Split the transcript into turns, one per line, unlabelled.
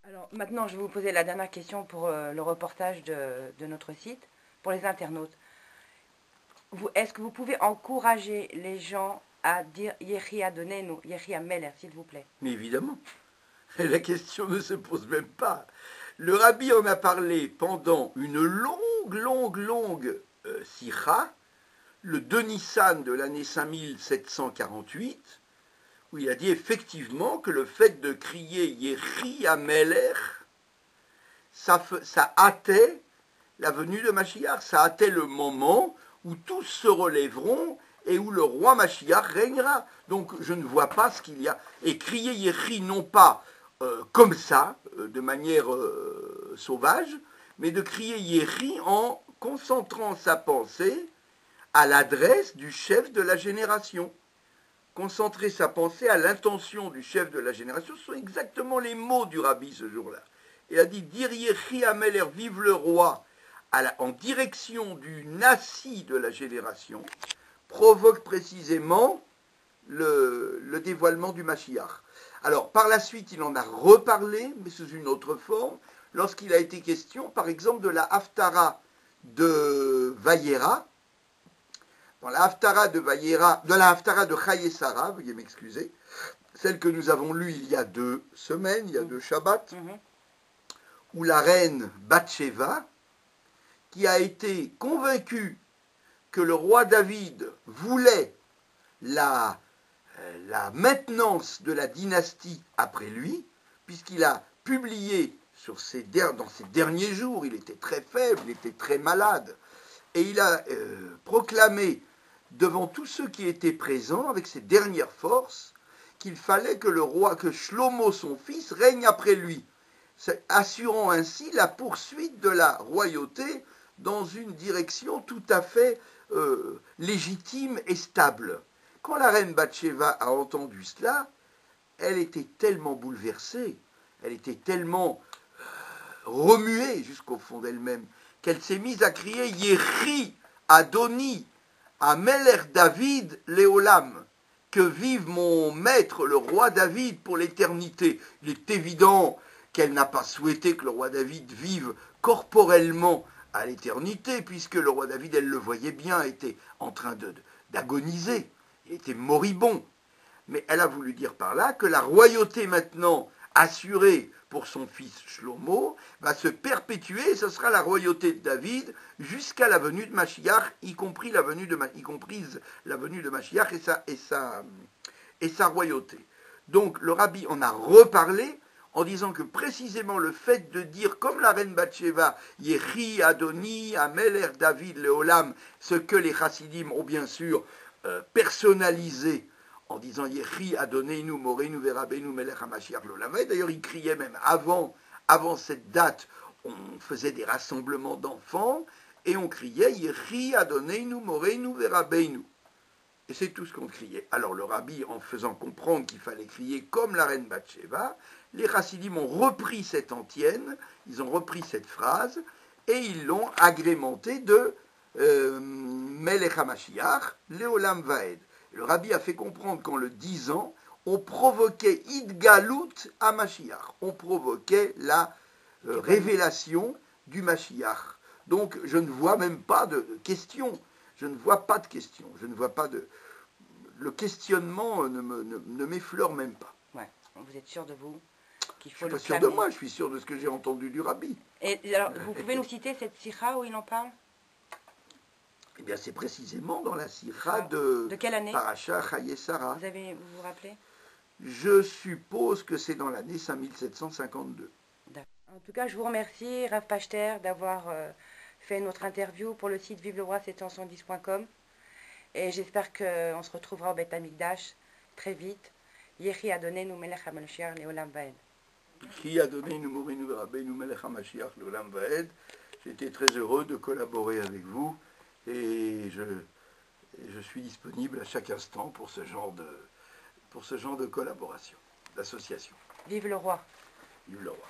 Alors maintenant, je vais vous poser la dernière question pour le reportage de notre site, pour les internautes. Est-ce que vous pouvez encourager les gens à dire Yehi Adonenu, Yehi Ameler, s'il vous plaît?
Mais évidemment, la question ne se pose même pas. Le rabbi en a parlé pendant une longue sikha, le 2 Nissan de l'année 5748, où il a dit effectivement que le fait de crier Yehi Ameler, ça hâtait la venue de Mashiach, ça hâtait le moment où tous se relèveront et où le roi Mashiach régnera. Donc je ne vois pas ce qu'il y a. Et crier Yehi non pas comme ça, de manière sauvage, mais de crier Yehi en concentrant sa pensée à l'adresse du chef de la génération. Concentrer sa pensée à l'intention du chef de la génération, ce sont exactement les mots du rabbi ce jour-là. Il a dit Dir Yehi Ameler, vive le roi, en direction du Nassi de la génération, provoque précisément le dévoilement du Mashiach. Alors, par la suite, il en a reparlé, mais sous une autre forme, lorsqu'il a été question, par exemple, de la Haftara de Vayera. Dans la Haftara de Vayera, de la Haftara de Chaye Sarah, veuillez m'excuser, celle que nous avons lue il y a 2 semaines, il y a 2 Shabbats, où la reine Bathsheba, qui a été convaincue que le roi David voulait la maintenance de la dynastie après lui, puisqu'il a publié dans ses derniers jours, il était très faible, il était très malade, et il a proclamé devant tous ceux qui étaient présents, avec ses dernières forces, qu'il fallait que le roi, que Shlomo, son fils, règne après lui, assurant ainsi la poursuite de la royauté dans une direction tout à fait légitime et stable. Quand la reine Bathsheba a entendu cela, elle était tellement bouleversée, elle était tellement remuée jusqu'au fond d'elle-même, qu'elle s'est mise à crier Yehi Adoni, Ameler David Léolam, que vive mon maître, le roi David, pour l'éternité. Il est évident qu'elle n'a pas souhaité que le roi David vive corporellement à l'éternité, puisque le roi David, elle le voyait bien, était en train d'agoniser, il était moribond. Mais elle a voulu dire par là que la royauté maintenant assurée pour son fils Shlomo va se perpétuer, et ce sera la royauté de David jusqu'à la venue de Mashiach, y compris la venue de Mashiach et sa royauté. Donc le rabbi en a reparlé en disant que précisément le fait de dire, comme la reine Bathsheba, Yehi Adoni, Ameler David Leolam, ce que les chassidim ont bien sûr personnalisé en disant Yehi Adonenu Morenu Verabenu Melech HaMashiach L'Olam. D'ailleurs, il criait même avant cette date, on faisait des rassemblements d'enfants et on criait Yehi Adonenu Morenu Verabenu. Et c'est tout ce qu'on criait. Alors le rabbi, en faisant comprendre qu'il fallait crier comme la reine Bathsheba, les chassidim ont repris cette antienne, ils ont repris cette phrase, et ils l'ont agrémentée de Melech HaMashiach, Leolam Vaed. Le rabbi a fait comprendre qu'en le disant, on provoquait Idgalut à Mashiach. On provoquait la révélation du Mashiach. Donc je ne vois même pas de question. Je ne vois pas de question. Je ne vois pas de. Le questionnement ne m'effleure même pas.
Ouais. Vous êtes sûr de vous qu'il
Je
faut
ne
le
suis pas sûr de
clamer?
moi, je suis sûr de ce que j'ai entendu du rabbi.
Et alors, vous pouvez nous citer cette sikha où il en parle?
Eh bien, c'est précisément dans la sikha
De quelle année?
Parasha Chaye Sarah.
Vous vous rappelez?
Je suppose que c'est dans l'année 5752.
En tout cas, je vous remercie, Rav Pachter, d'avoir fait notre interview pour le site viveleroi710.com. Et j'espère qu'on se retrouvera au Beth Amikdash très vite. Yehi Adonenu Melech HaMashiach Leolam Vaed.
Qui a donné nous Morinu Rabbeinu Melech HaMashiach L'Olam Vaed. J'étais très heureux de collaborer avec vous et je suis disponible à chaque instant pour ce genre de collaboration, d'association.
Vive le roi!
Vive le roi!